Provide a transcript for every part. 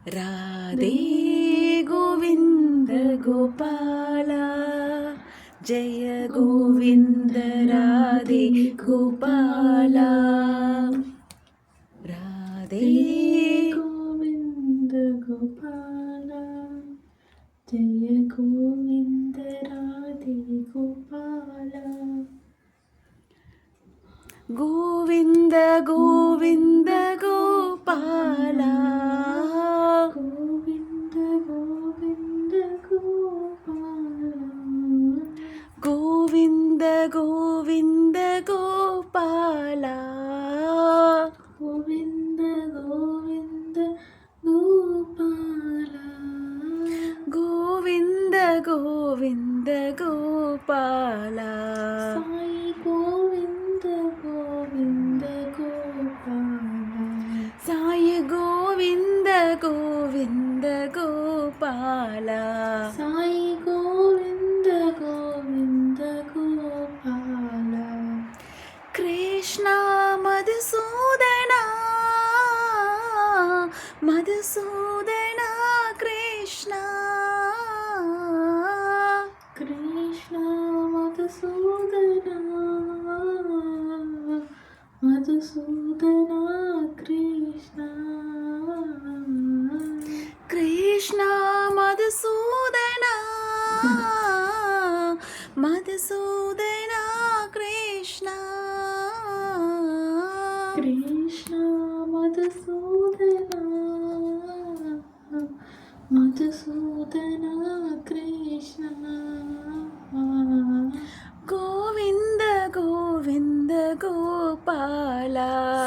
राधे गोविन्द गोपाल जय गोविन्द राधे गोपाल राधे गोविन्द गोपाल जय गोविन्द राधे गोपाल गोविन्द गोविन्द गोपाल गोविन्द गोविन्द गोपाल गोविन्द गोविन्द गोपाल गोविन्द गोविन्द गोपाल गोविन्द गोविन्द गोपाल साई गोविन्द गोविन्द गोपाल साई गोविन्द गोविन्द गोपाल साई गोविन्द गोविन्द गोपाल कृष्ण मधुसूदना मधुसूदना कृष्ण कृष्ण मधुसूदना मधुसूदना कृष्ण कृष्ण मधुसूदना मधुसूदना कृष्ण कृष्ण मधुसूदना मधुसूदना कृष्ण गोविन्द गोविन्द गोपाल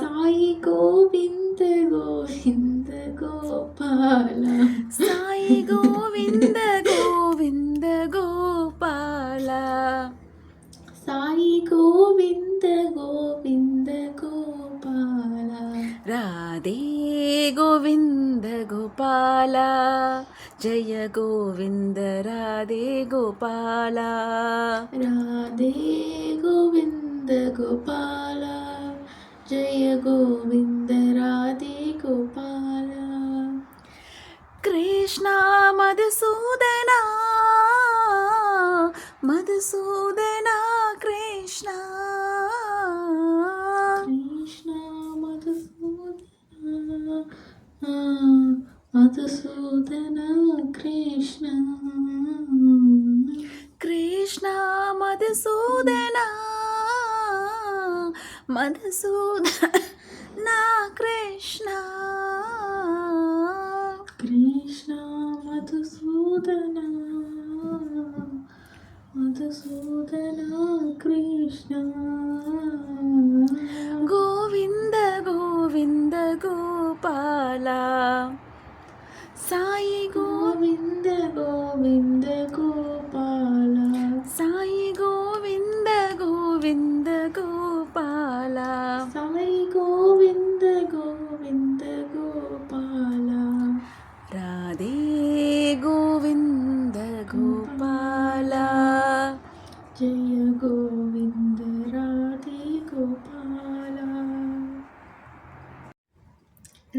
साई गोविन्द गोविन्द गोपाल साई गोविन्द गोविन्द गोपाल साई गोविन्द गोविन्द गोपाल राधे गोविन्द गोपाल जय गोविन्द राधे गोपाल राधे गोविन्द गोपाल जय गोविन्द राधे गोपाल कृष्ण मधुसूदना मधुसूदना कृष्ण कृष्ण मधुसूदना मधुसूदना कृष्ण कृष्ण मधुसूदना मधुसूदना कृष्ण कृष्ण मधुसूदना मधुसूदना कृष्ण गोविन्द गोविन्द गोपाल साई गोविन्द गोविन्द गोपाल साई गोविन्द गोविन्द गोपाल साई गोविन्द गोविन्द गोपाल राधे गोविन्द गोपाल जय गोविन्द राधे गोपाल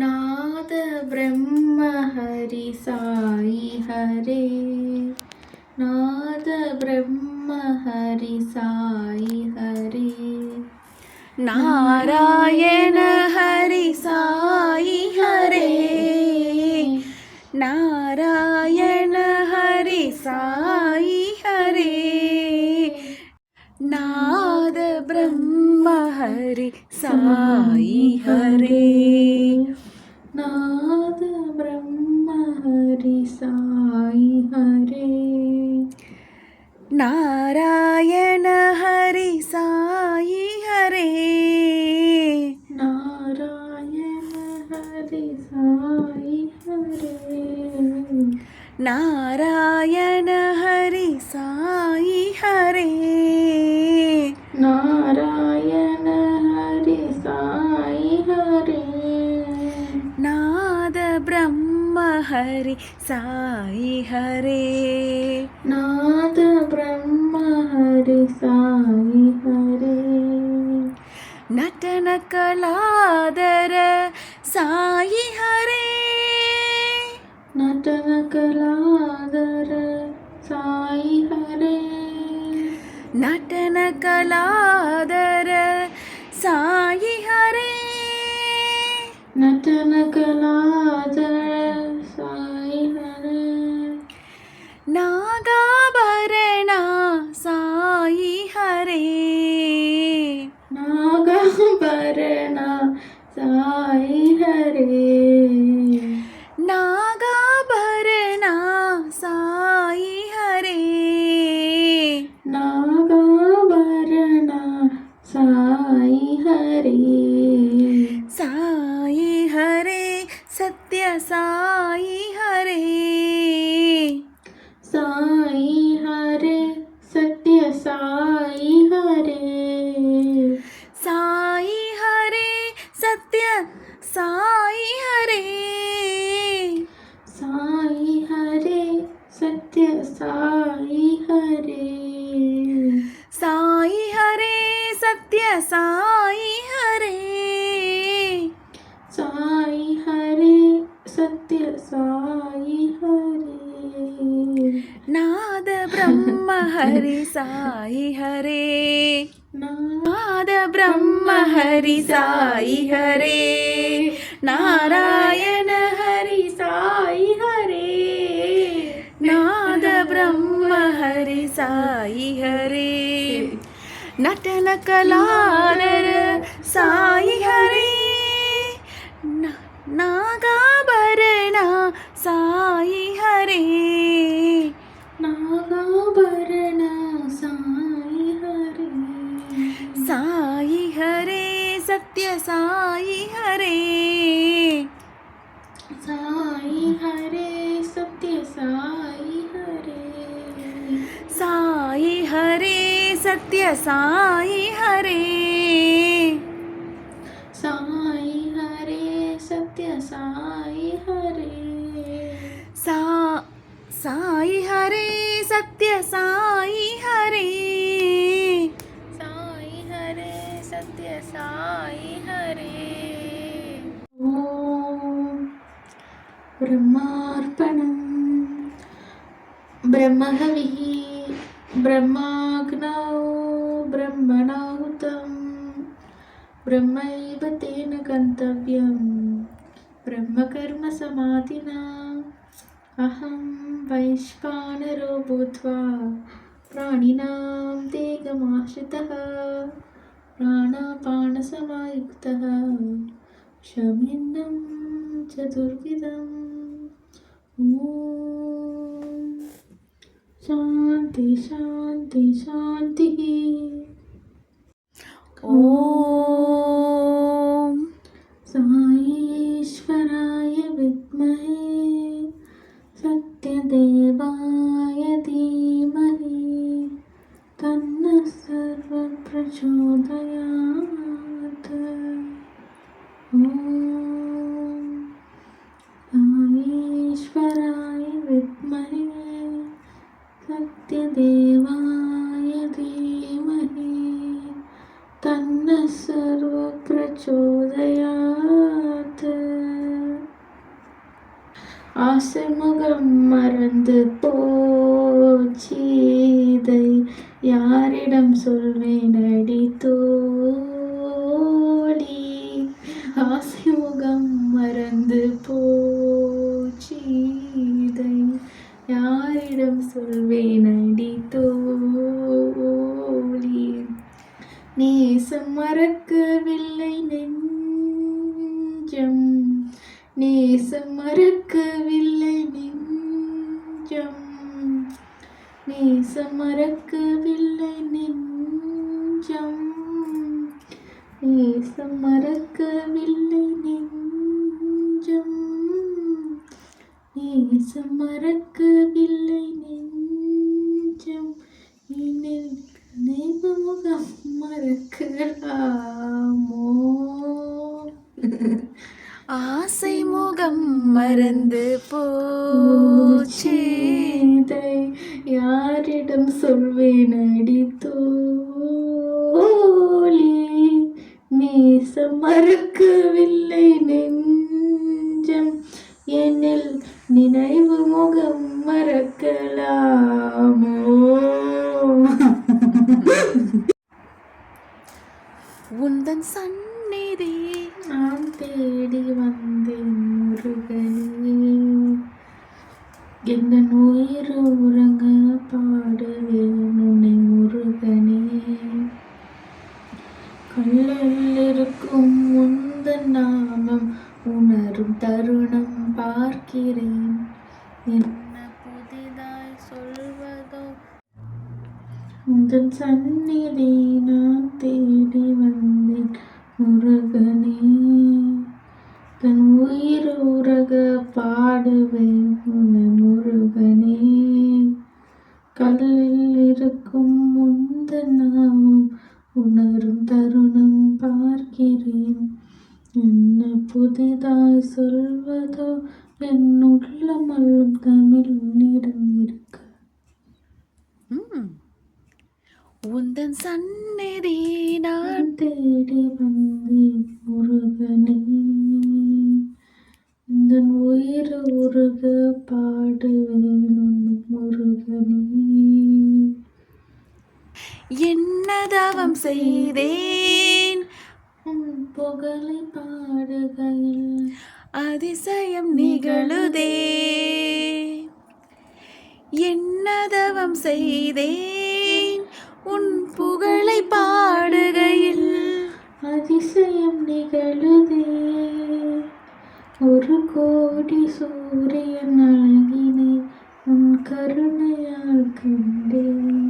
नाद ब्रह्म हरि साई हरे नाद ब्रह्म हरि साई हरे नारायण हरि साई हरे नारायण हरि साई हरे नाद ब्रह्म हरि साई हरे नाद ब्रह्म हरि साई हरे नारायण हरि साई हरे नारायण हरि साई हरे नारायण हरि साई हरे नारायण हरि साई हरे नाद ब्रह्म हरि साई हरे नाद ब्रह्म हरि साई हरे नटन कलादर साई हरे नटन कलाधर साई हरे नटन कलाधर साई हरे नटन कलाधर साई हरे नागाभरण साई हरे नागाभरण साई हरे नागाभरण साई हरे नागाभरण साई हरे साई हरे सत्य साई हरे साई हरे सत्य साई हरे साई हरे सत्य साई हरे साई हरे सत्य साई हरे साई हरे सत्य साई हरे साई हरे सत्य साई हरे नाद ब्रह्म हरि साई हरे नाद ब्रह्म हरि साई हरे नारायण हरि साई हरे नाद ब्रह्म हरि साई हरे नटन कलाधर साई हरे नागाभरण साई हरे नागाभरण साई हरे साई हरे सत्य साई हरे साई हरे सत्य साई हरे साई हरे सत्य साई हरे साई हरे सत्य साई हरे साई हरे सत्य साई हरे साई हरे सत्य साई हरे ओम ब्रह्मार्पणम् ब्रह्महविः ब्रह्माग्नौ ब्रह्मणाहुतं ब्रह्मैव तेन गन्तव्यं ब्रह्मकर्मसमाधिना अहं वैश्वानरो भूत्वा प्राणिनां देहमाश्रितः प्राणापानसमायुक्तः शमिन्नं चतुर्विधम् ॐ शान्ति शान्ति शान्तिः ओम साईश्वराय विद्महे सत्यदेवाय धीमहि तन्नः सर्वप्रचोदयात् ॐ साईश्वराय विद्महे सत्यदेवाय धीमहि तन्नः सर्वप्रचोदयात् ஆசைமுகம் மறந்து போச்சிதை யாரிடம் சொல்வேன் அடி தோழி ஆசைமுகம் மறந்து போச்சிதை யாரிடம் சொல்வேன் அடி தோழி நேசம் மறக்கவில்லை நெஞ்சம் நேசம் மறக்கவில்லை நெஞ்சம் நேசம் மறக்கவில்லை நெஞ்சம் நேசம் மறக்கவில்லை நெஞ்சம் நேசம் மறக்கவில்லை நெஞ்சம் இனில் நினைவு முகம் மறக்கலாமோ ஆசை முகம் மறந்து போச்சேதை யாரிடம் சொல்வேன் அடி தோழி நேசம் மறக்கவில்லை நெஞ்சம் எனில் நினைவு முகம் மறக்கலாமோ? உந்தன் சந்நிதி நான் தேடி வந்தேன் முருகனே, எந்த உயிர் உறங்க பாடுவேன் உன்னை முருகனே. கல்லில் இருக்கும் உந்தன் நாமம் உணரும் தருணம் பார்க்கிறேன், என்ன புதிதாய் சொல்வதோ? உந்தன் சந்நிதி நான் தேடி வந்தேன் முருகனே, தன் உயிர் உறக பாடுவேன் உன்னை முருகனே. கல்லில் இருக்கும் உந்தன் நாமம் உணரும் தருணம் பார்க்கிறேன், என்ன புதிதாய் சொல்வதோ? என் உள்ளமல்லும் தமிழ் உன்னிடம் இருக்க. உந்தன் சந்நிதி நான் நான் தேடி வந்தேன் முருகனே, இந்த உயிர் உருக பாடுவேன் உன்னை முருகனே. என்ன தவம் செய்தேன் உன் புகழை பாடுகையில் அதிசயம் நிகழுதே. என்ன தவம் செய்தேன் உன் புகழை பாடுகையில் அதிசயம் நிகழுதே. ஒரு கோடி சூரியன் அழகினை உன் கருணையால் கண்டேன்,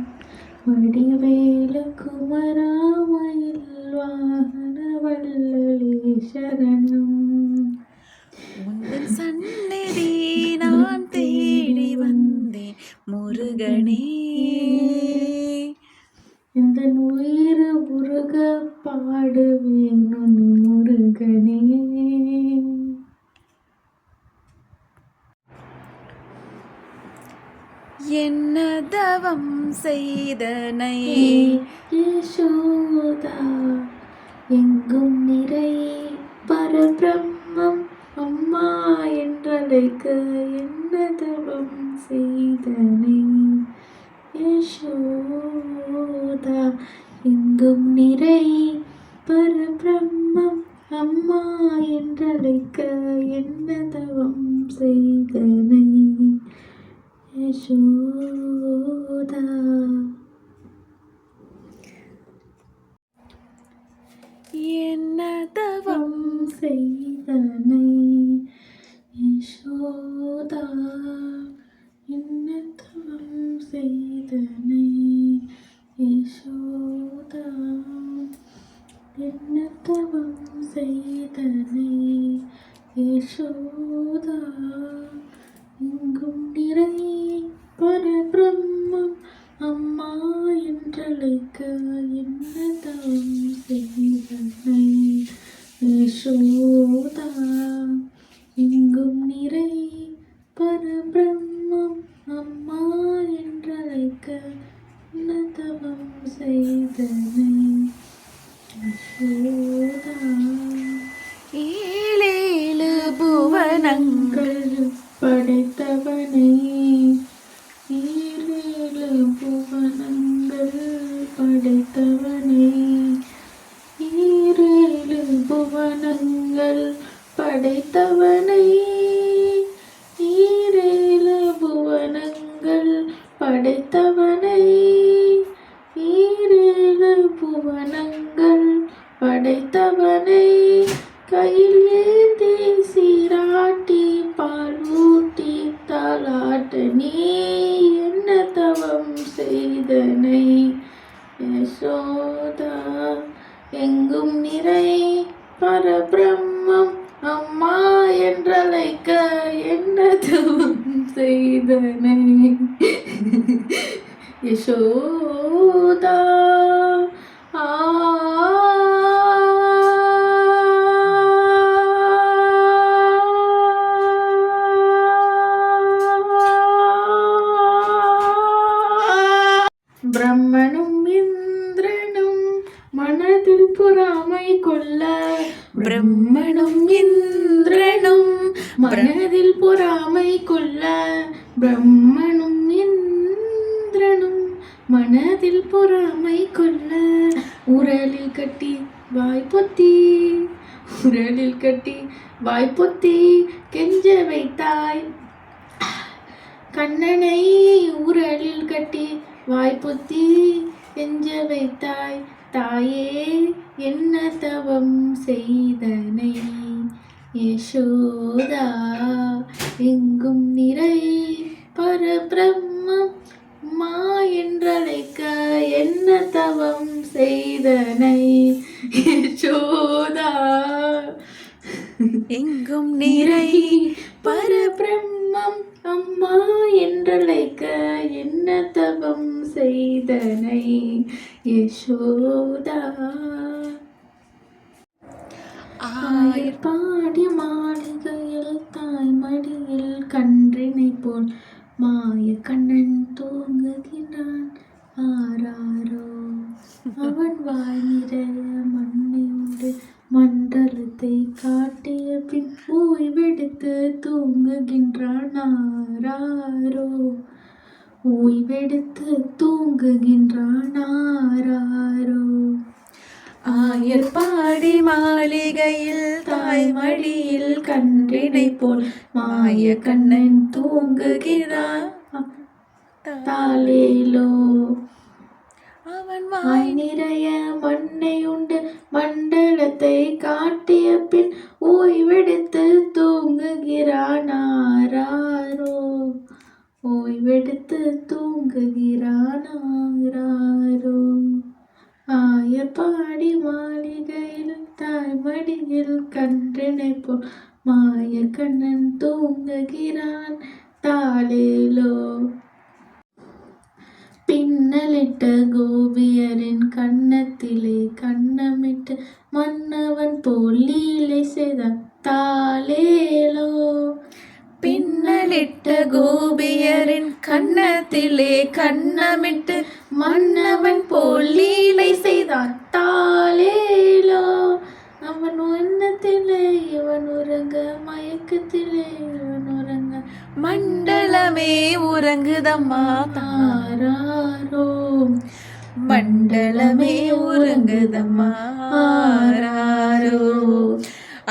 வடிவேல குமராமயில் வாகன வள்ளலே சரணம். உந்தன் சந்நிதி நான் தேடி வந்தேன் முருகனே, இந்த உயிர் உருக பாடுவேன் உன் முருகனே. என்ன தவம் செய்தனை யசோதா, எங்கும் நிறை பரபிரம்மம் அம்மா என்றழைக்க என்ன தவம் செய்தனை. யசோதா, எங்கும் நிறை பரபிரம்மம் அம்மா என்றழைக்க என்ன தவம் செய்தனை. யசோதா, என்ன தவம் செய்தனை. யசோதா, என்ன தவம் செய்தனை. யசோதா, என்ன தவம் செய்தனை. யசோதா, எங்கும் நிறை பரபிரம்மம் அம்மா என்றழைக்க என்ன தவம் செய்தனை. யசோதா, எங்கும் நிறை பரபிரம்மம் அம்மா என்றழைக்க என்ன தவம் செய்தனை. யசோதா, ஏழேழு புவனங்கள் படைத்தவனை, ஈரேழு புவனங்கள் படைத்தவனை, ஈரேழு புவனங்கள் படைத்தவனை, ஈரேழு புவனங்கள் படைத்தவனை, ஈரேழு புவனங்கள் படைத்தவனை, கையில் ஏந்தி சீராட்டி பால் ஊட்டி தாலாட்ட நீ என்ன தவம் செய்தனை. யசோதா, எங்கும் நிறை பரபிரம்மம் அம்மா என்றழைக்க என்ன தவம் செய்தனை. யசோதா, பிரம்மனும் இந்திரனும் மனதில் பொறாமை கொள்ள, பிரம்மனும் இந்திரனும் மனதில் பொறாமை கொள்ள பிரம்மனும் இந்திரனும் மனதில் பொறாமை கொள்ள உரலில் கட்டி வாய்ப்பொத்தி உரலில் கட்டி வாய்ப்பொத்தி கெஞ்ச வைத்தாய் கண்ணனை உரலில் கட்டி வாய்ப்பொத்தி கெஞ்ச வைத்தாய் தாயே என்ன தவம் செய்தனை யசோதா எங்கும் நிறை பரபிரம்மம் மா என்றழைக்க என்ன தவம் செய்தனை யசோதா எங்கும் நிறை பரபிரம்மம் அம்மா என்றழைக்க என்ன தவம் செய்தனை யசோதா பாடி மாளிகையில் தாய் மடியில் கன்றினை போல் மாய கண்ணன் தூங்குகிறான் ஆராரோ அவன் வாய் நிறைய மண்ணை உண்டு மண்டலத்தை காட்டிய பின் ஓய்வெடுத்து தூங்குகின்றான் ஆராரோ ஓய்வெடுத்து தூங்குகின்றான் ஆராரோ ஆயர்பாடி மாளிகையில் தாய்மடியில் கன்றினை போல் மாய கண்ணன் தூங்குகிறான் தாலேலோ அவன் வாய் நிறைய மண்ணை உண்டு மண்டலத்தை காட்டிய பின் ஓய்வெடுத்து தூங்குகிறான் ஆராரோ ஓய்வெடுத்து தூங்குகிறான் ஆராரோ ஆயர்பாடி மாளிகையில் தாய்மடியில் கன்றினை போல் மாய கண்ணன் தூங்குகிறான் தாலேலோ பின்னலிட்ட கோபியரின் கன்னத்திலே கண்ணமிட்டு மன்னவன் போல் லீலை செய்தான் தாலேலோ பின்னலிட்ட கோபியரின் கன்னத்திலே கண்ணமிட்டு மன்னவன் போல் லீலை செய்தான் தாலேலோ அவன் எண்ணத்திலே இவன் உறங்க மயக்கத்திலே இவன் உறங்க மண்டலமே உறங்குதம்மா தாராரோ மண்டலமே உறங்குதம்மா ஆராரோ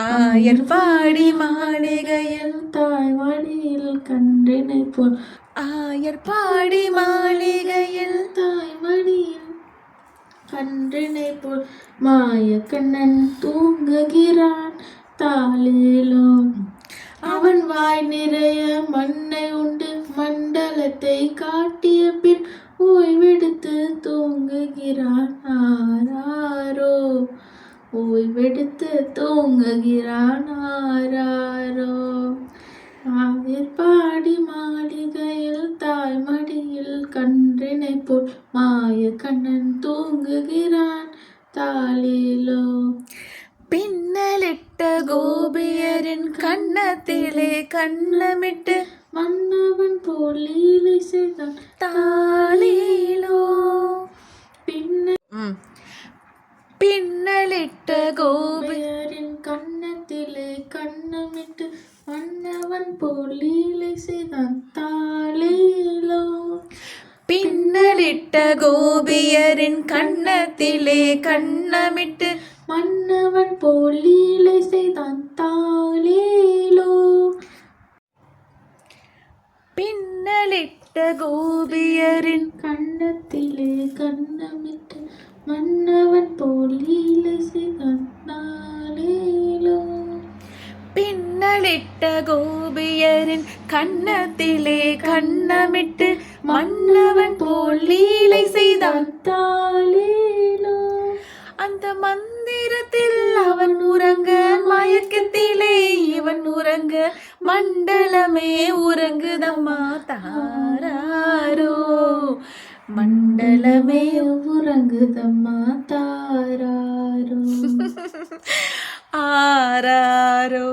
ஆயர்பாடி மாளிகையில் தாய்மடியில் கன்றினை போல் ஆயர்பாடி மாளிகையில் தாய்மடியில் கன்றினை போல் மாய கண்ணன் தூங்குகிறான் தாலேலோ அவன் வாய் நிறைய மண்ணை உண்டு மண்டலத்தை காட்டிய பின் ஓய்வெடுத்து தூங்குகிறான் ஆராரோ ஓய்வெடுத்து தூங்குகிறான் ஆராரோ ஆயர்பாடி மாளிகையில் தாய்மடியில் கன்றினை போல் மாய கண்ணன் தூங்குகிறான் தாலேலோ பின்னலிட்ட கோபியரின் கன்னத்திலே கண்ணமிட்டு மன்னவன் போல் லீலை செய்தான் தாலேலோ பின்ன பின்னலிட்ட கோபி கோபியரின் கன்னத்திலே கண்ணமிட்டு மன்னவன் போல் லீலை செய்தான் தாலேலோ பின்னலிட்ட கோபியரின் கன்னத்திலே கண்ணமிட்டு மன்னவன் போல் லீலை செய்தான் தாலேலோ பின்னலிட்ட கோபியரின் கன்னத்திலே கண்ணமிட்டு மன்னவன் போல் லீலை செய்தான் தாலேலோ பின்னலிட்ட கோபியரின் கன்னத்திலே கண்ணமிட்டு மன்னவன் போல் லீலை செய்தான் தாலேலோ அந்த மந்திரத்தில் அவன் உறங்க மயக்கத்திலே இவன் உறங்க மண்டலமே உறங்குதம்மா தாராரோ மண்டலமே உறங்குதம்மா தாராரோ ஆராரோ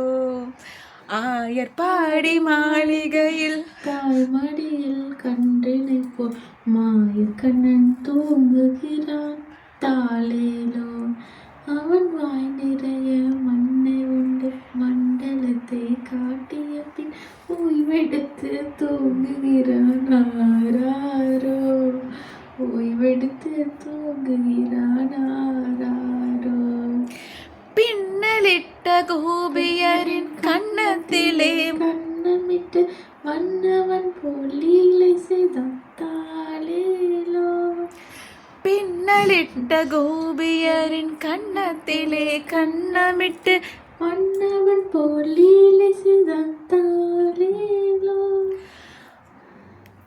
ஆயர்பாடி மாளிகையில் தாய்மடியில் கன்றினை போல் மாய கண்ணன் தூங்குகிறான் தாலேலோ அவன் வாய் நிறைய மண்ணை உண்டு மண்டலத்தை காட்டிய பின் ஓய்வெடுத்து தூங்குகிறான் ஆராரோ. ஓய்வெடுத்து தூங்குகிறான் ஆராரோ. பின்னலிட்ட கோபியரின் கன்னத்திலே கண்ணமிட்டு மன்னவன் போல் லீலை செய்தான் தாலேலோ. பின்னலிட்ட கோபியரின் கன்னத்திலே கண்ணமிட்டு மன்னவன் போல் லீலை செய்தான் தாலேலோ.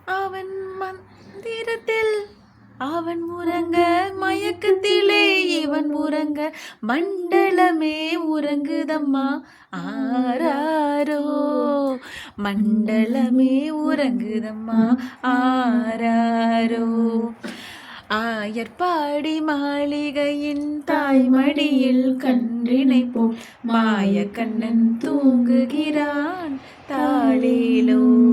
அவன் மந்திரத்தில் அவன் உறங்க மயக்கத்திலே இவன் உறங்க மண்டலமே உறங்குதம்மா ஆராரோ. மண்டலமே உறங்குதம்மா ஆராரோ. ஆயர்பாடி மாளிகையின் தாய்மடியில் கன்றினை போல் மாய கண்ணன் தூங்குகிறான் தாளேலோ.